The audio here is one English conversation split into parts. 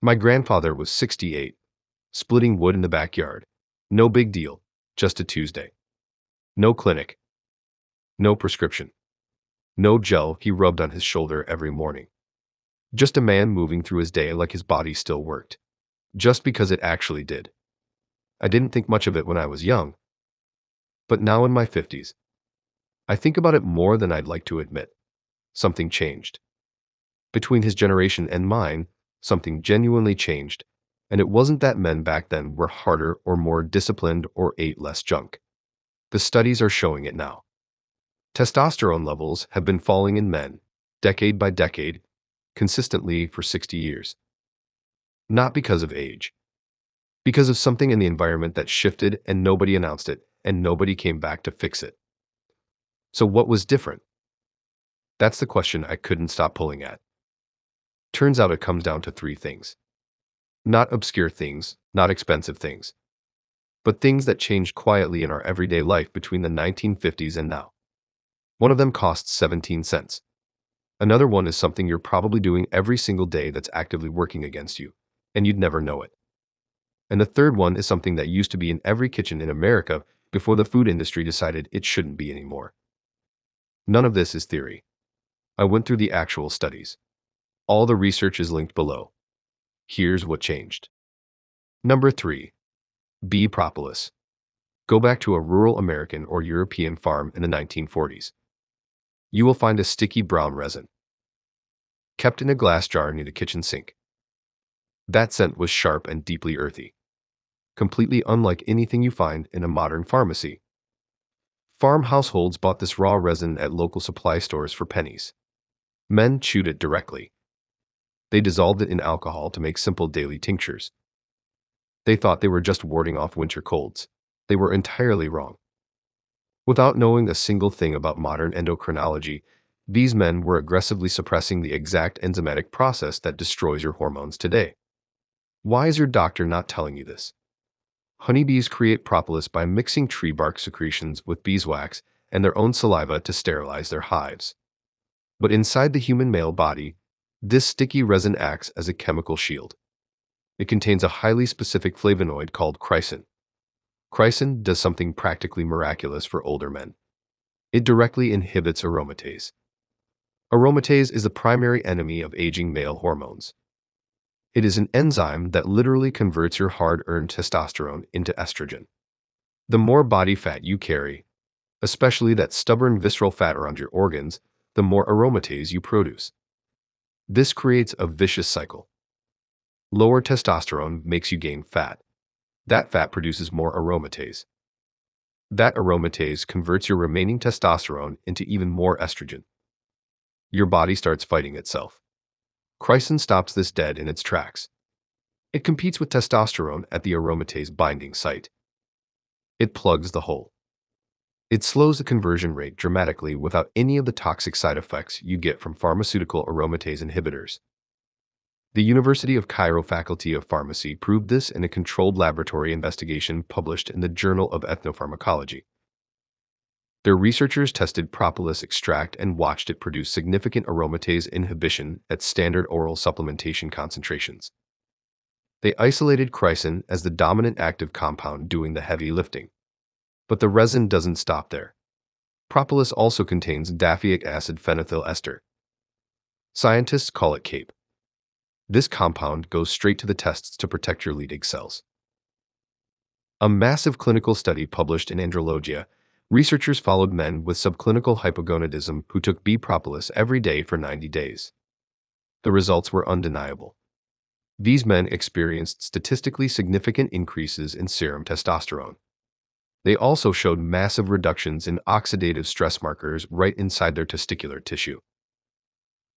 My grandfather was 68, splitting wood in the backyard. No big deal, just a Tuesday. No clinic, no prescription, no gel he rubbed on his shoulder every morning. Just a man moving through his day like his body still worked. Just because it actually did. I didn't think much of it when I was young. But now in my 50s, I think about it more than I'd like to admit. Something changed. Between his generation and mine, something genuinely changed. And it wasn't that men back then were harder or more disciplined or ate less junk. The studies are showing it now. Testosterone levels have been falling in men, decade by decade, consistently for 60 years. Not because of age. Because of something in the environment that shifted and nobody announced it, and nobody came back to fix it. So what was different? That's the question I couldn't stop pulling at. Turns out it comes down to three things. Not obscure things, not expensive things, but things that changed quietly in our everyday life between the 1950s and now. One of them costs 17 cents. Another one is something you're probably doing every single day that's actively working against you, and you'd never know it. And the third one is something that used to be in every kitchen in America before the food industry decided it shouldn't be anymore. None of this is theory. I went through the actual studies. All the research is linked below. Here's what changed. Number 3. Bee propolis. Go back to a rural American or European farm in the 1940s. You will find a sticky brown resin, kept in a glass jar near the kitchen sink. That scent was sharp and deeply earthy, completely unlike anything you find in a modern pharmacy. Farm households bought this raw resin at local supply stores for pennies. Men chewed it directly. They dissolved it in alcohol to make simple daily tinctures. They thought they were just warding off winter colds. They were entirely wrong. Without knowing a single thing about modern endocrinology, these men were aggressively suppressing the exact enzymatic process that destroys your hormones today. Why is your doctor not telling you this? Honeybees create propolis by mixing tree bark secretions with beeswax and their own saliva to sterilize their hives. But inside the human male body, this sticky resin acts as a chemical shield. It contains a highly specific flavonoid called chrysin. Chrysin does something practically miraculous for older men. It directly inhibits aromatase. Aromatase is the primary enemy of aging male hormones. It is an enzyme that literally converts your hard-earned testosterone into estrogen. The more body fat you carry, especially that stubborn visceral fat around your organs, the more aromatase you produce. This creates a vicious cycle. Lower testosterone makes you gain fat. That fat produces more aromatase. That aromatase converts your remaining testosterone into even more estrogen. Your body starts fighting itself. Chrysin stops this dead in its tracks. It competes with testosterone at the aromatase binding site. It plugs the hole. It slows the conversion rate dramatically without any of the toxic side effects you get from pharmaceutical aromatase inhibitors. The University of Cairo Faculty of Pharmacy proved this in a controlled laboratory investigation published in the Journal of Ethnopharmacology. Their researchers tested propolis extract and watched it produce significant aromatase inhibition at standard oral supplementation concentrations. They isolated chrysin as the dominant active compound doing the heavy lifting. But the resin doesn't stop there. Propolis also contains daffyic acid phenethyl ester. Scientists call it CAPE. This compound goes straight to the testes to protect your Leydig cells. A massive clinical study published in Andrologia, researchers followed men with subclinical hypogonadism who took bee propolis every day for 90 days. The results were undeniable. These men experienced statistically significant increases in serum testosterone. They also showed massive reductions in oxidative stress markers right inside their testicular tissue.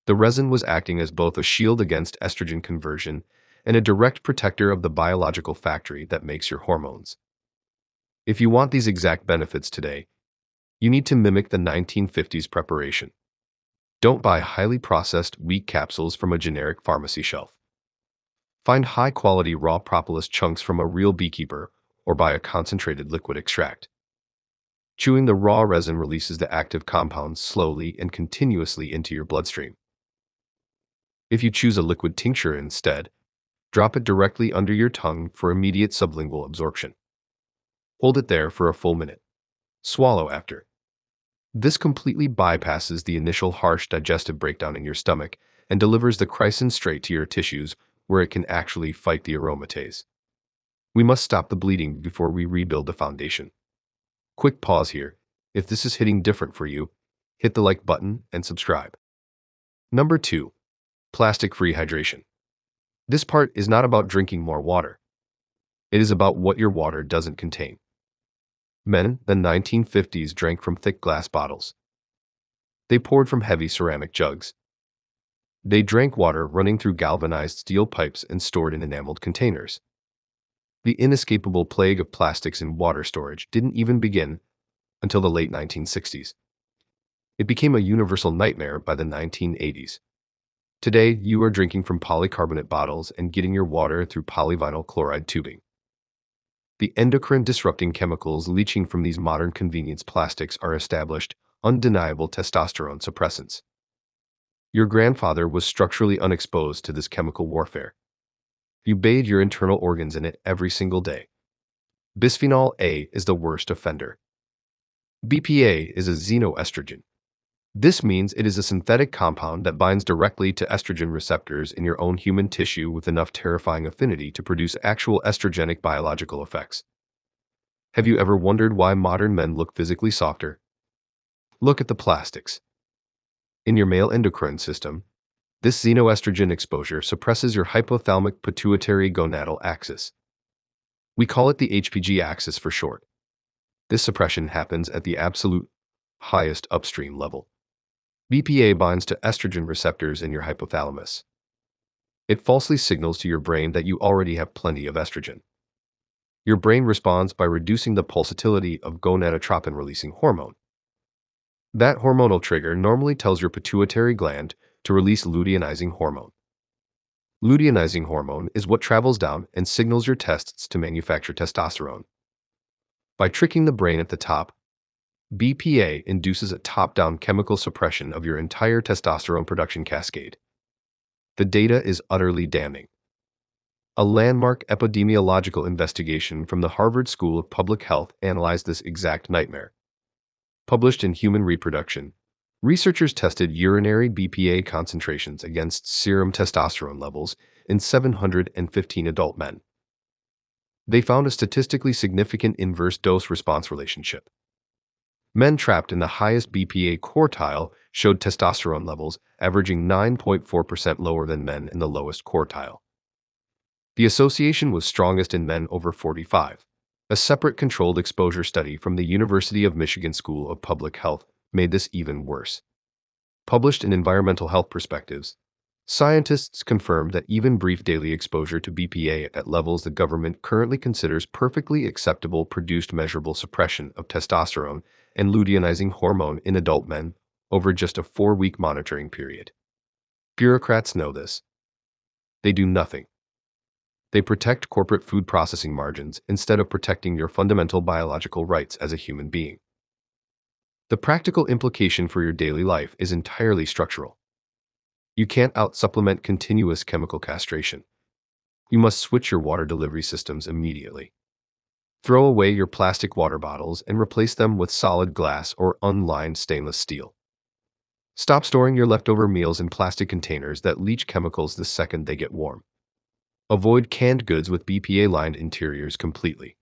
The resin was acting as both a shield against estrogen conversion and a direct protector of the biological factory that makes your hormones. If you want these exact benefits today, you need to mimic the 1950s preparation. Don't buy highly processed, weak capsules from a generic pharmacy shelf. Find high-quality raw propolis chunks from a real beekeeper or buy a concentrated liquid extract. Chewing the raw resin releases the active compounds slowly and continuously into your bloodstream. If you choose a liquid tincture instead, Drop it directly under your tongue for immediate sublingual absorption. Hold it there for a full minute. Swallow after. This completely bypasses the initial harsh digestive breakdown in your stomach and delivers the chrysin straight to your tissues where it can actually fight the aromatase. We must stop the bleeding before we rebuild the foundation. Quick pause here. If this is hitting different for you, hit the like button and subscribe. Number 2. Plastic-free hydration. This part is not about drinking more water. It is about what your water doesn't contain. Men in the 1950s drank from thick glass bottles. They poured from heavy ceramic jugs. They drank water running through galvanized steel pipes and stored in enameled containers. The inescapable plague of plastics in water storage didn't even begin until the late 1960s. It became a universal nightmare by the 1980s. Today, you are drinking from polycarbonate bottles and getting your water through polyvinyl chloride tubing. The endocrine-disrupting chemicals leaching from these modern convenience plastics are established, undeniable testosterone suppressants. Your grandfather was structurally unexposed to this chemical warfare. You bathe your internal organs in it every single day. Bisphenol A is the worst offender. BPA is a xenoestrogen. This means it is a synthetic compound that binds directly to estrogen receptors in your own human tissue with enough terrifying affinity to produce actual estrogenic biological effects. Have you ever wondered why modern men look physically softer? Look at the plastics. In your male endocrine system, this xenoestrogen exposure suppresses your hypothalamic pituitary gonadal axis. We call it the HPG axis for short. This suppression happens at the absolute highest upstream level. BPA binds to estrogen receptors in your hypothalamus. It falsely signals to your brain that you already have plenty of estrogen. Your brain responds by reducing the pulsatility of gonadotropin-releasing hormone. That hormonal trigger normally tells your pituitary gland to release luteinizing hormone. Luteinizing hormone is what travels down and signals your testes to manufacture testosterone. By tricking the brain at the top, BPA induces a top-down chemical suppression of your entire testosterone production cascade. The data is utterly damning. A landmark epidemiological investigation from the Harvard School of Public Health analyzed this exact nightmare. Published in Human Reproduction, researchers tested urinary BPA concentrations against serum testosterone levels in 715 adult men. They found a statistically significant inverse dose-response relationship. Men trapped in the highest BPA quartile showed testosterone levels averaging 9.4% lower than men in the lowest quartile. The association was strongest in men over 45. A separate controlled exposure study from the University of Michigan School of Public Health made this even worse. Published in Environmental Health Perspectives, scientists confirmed that even brief daily exposure to BPA at levels the government currently considers perfectly acceptable produced measurable suppression of testosterone and luteinizing hormone in adult men over just a 4-week monitoring period. Bureaucrats know this. They do nothing. They protect corporate food processing margins instead of protecting your fundamental biological rights as a human being. The practical implication for your daily life is entirely structural. You can't out-supplement continuous chemical castration. You must switch your water delivery systems immediately. Throw away your plastic water bottles and replace them with solid glass or unlined stainless steel. Stop storing your leftover meals in plastic containers that leach chemicals the second they get warm. Avoid canned goods with BPA-lined interiors completely.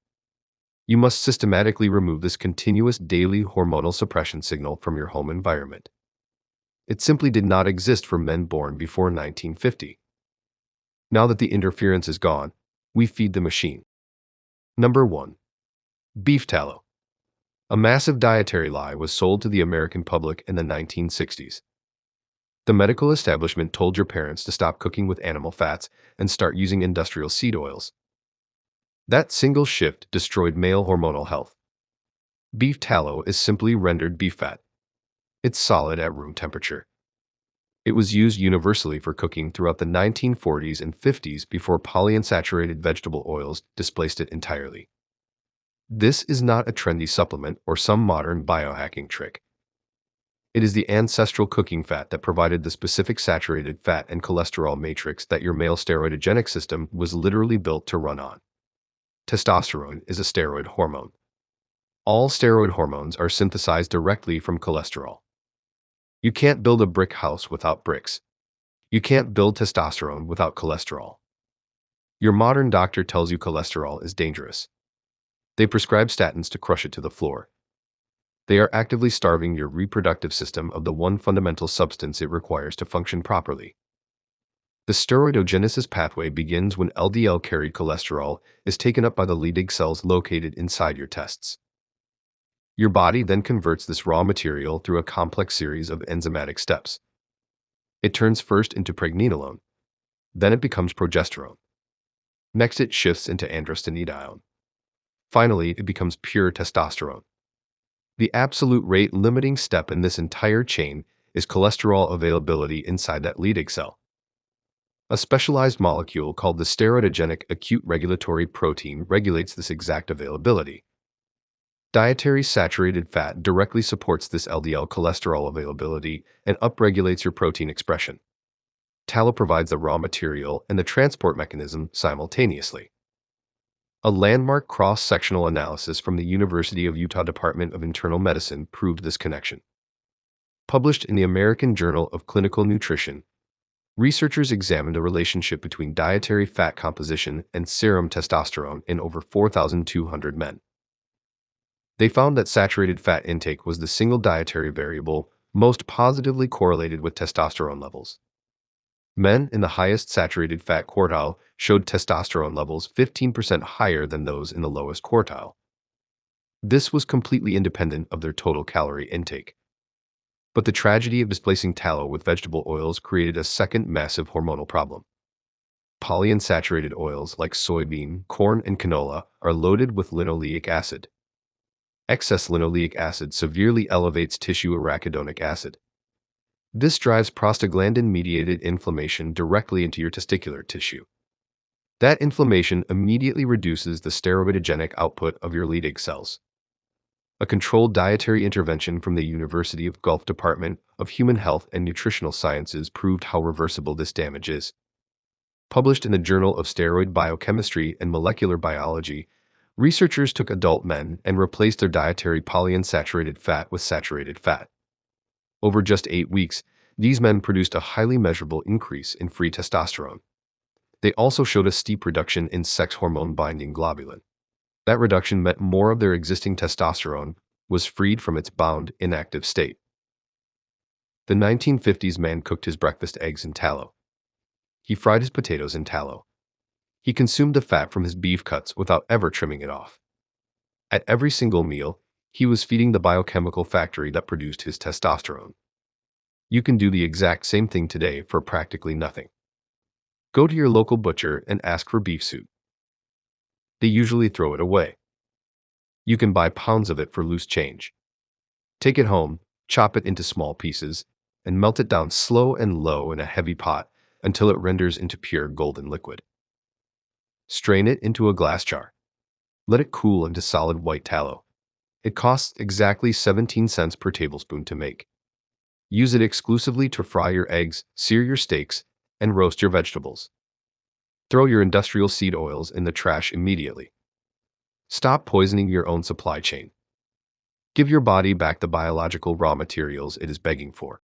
You must systematically remove this continuous daily hormonal suppression signal from your home environment. It simply did not exist for men born before 1950. Now that the interference is gone, we feed the machine. Number 1. Beef tallow. A massive dietary lie was sold to the American public in the 1960s. The medical establishment told your parents to stop cooking with animal fats and start using industrial seed oils. That single shift destroyed male hormonal health. Beef tallow is simply rendered beef fat. It's solid at room temperature. It was used universally for cooking throughout the 1940s and 50s before polyunsaturated vegetable oils displaced it entirely. This is not a trendy supplement or some modern biohacking trick. It is the ancestral cooking fat that provided the specific saturated fat and cholesterol matrix that your male steroidogenic system was literally built to run on. Testosterone is a steroid hormone. All steroid hormones are synthesized directly from cholesterol. You can't build a brick house without bricks. You can't build testosterone without cholesterol. Your modern doctor tells you cholesterol is dangerous. They prescribe statins to crush it to the floor. They are actively starving your reproductive system of the one fundamental substance it requires to function properly. The steroidogenesis pathway begins when LDL-carried cholesterol is taken up by the Leydig cells located inside your testes. Your body then converts this raw material through a complex series of enzymatic steps. It turns first into pregnenolone. Then it becomes progesterone. Next, it shifts into androstenedione. Finally, it becomes pure testosterone. The absolute rate-limiting step in this entire chain is cholesterol availability inside that Leydig cell. A specialized molecule called the steroidogenic acute regulatory protein regulates this exact availability. Dietary saturated fat directly supports this LDL cholesterol availability and upregulates your protein expression. Tallow provides the raw material and the transport mechanism simultaneously. A landmark cross-sectional analysis from the University of Utah Department of Internal Medicine proved this connection. Published in the American Journal of Clinical Nutrition, researchers examined a relationship between dietary fat composition and serum testosterone in over 4,200 men. They found that saturated fat intake was the single dietary variable most positively correlated with testosterone levels. Men in the highest saturated fat quartile showed testosterone levels 15% higher than those in the lowest quartile. This was completely independent of their total calorie intake. But the tragedy of displacing tallow with vegetable oils created a second massive hormonal problem. Polyunsaturated oils like soybean, corn, and canola are loaded with linoleic acid. Excess linoleic acid severely elevates tissue arachidonic acid. This drives prostaglandin-mediated inflammation directly into your testicular tissue. That inflammation immediately reduces the steroidogenic output of your Leydig cells. A controlled dietary intervention from the University of Guelph Department of Human Health and Nutritional Sciences proved how reversible this damage is. Published in the Journal of Steroid Biochemistry and Molecular Biology, researchers took adult men and replaced their dietary polyunsaturated fat with saturated fat. Over just 8 weeks, these men produced a highly measurable increase in free testosterone. They also showed a steep reduction in sex hormone-binding globulin. That reduction meant more of their existing testosterone was freed from its bound, inactive state. The 1950s man cooked his breakfast eggs in tallow. He fried his potatoes in tallow. He consumed the fat from his beef cuts without ever trimming it off. At every single meal, he was feeding the biochemical factory that produced his testosterone. You can do the exact same thing today for practically nothing. Go to your local butcher and ask for beef suit. They usually throw it away. You can buy pounds of it for loose change. Take it home, chop it into small pieces, and melt it down slow and low in a heavy pot until it renders into pure golden liquid. Strain it into a glass jar. Let it cool into solid white tallow. It costs exactly 17 cents per tablespoon to make. Use it exclusively to fry your eggs, sear your steaks, and roast your vegetables. Throw your industrial seed oils in the trash immediately. Stop poisoning your own supply chain. Give your body back the biological raw materials it is begging for.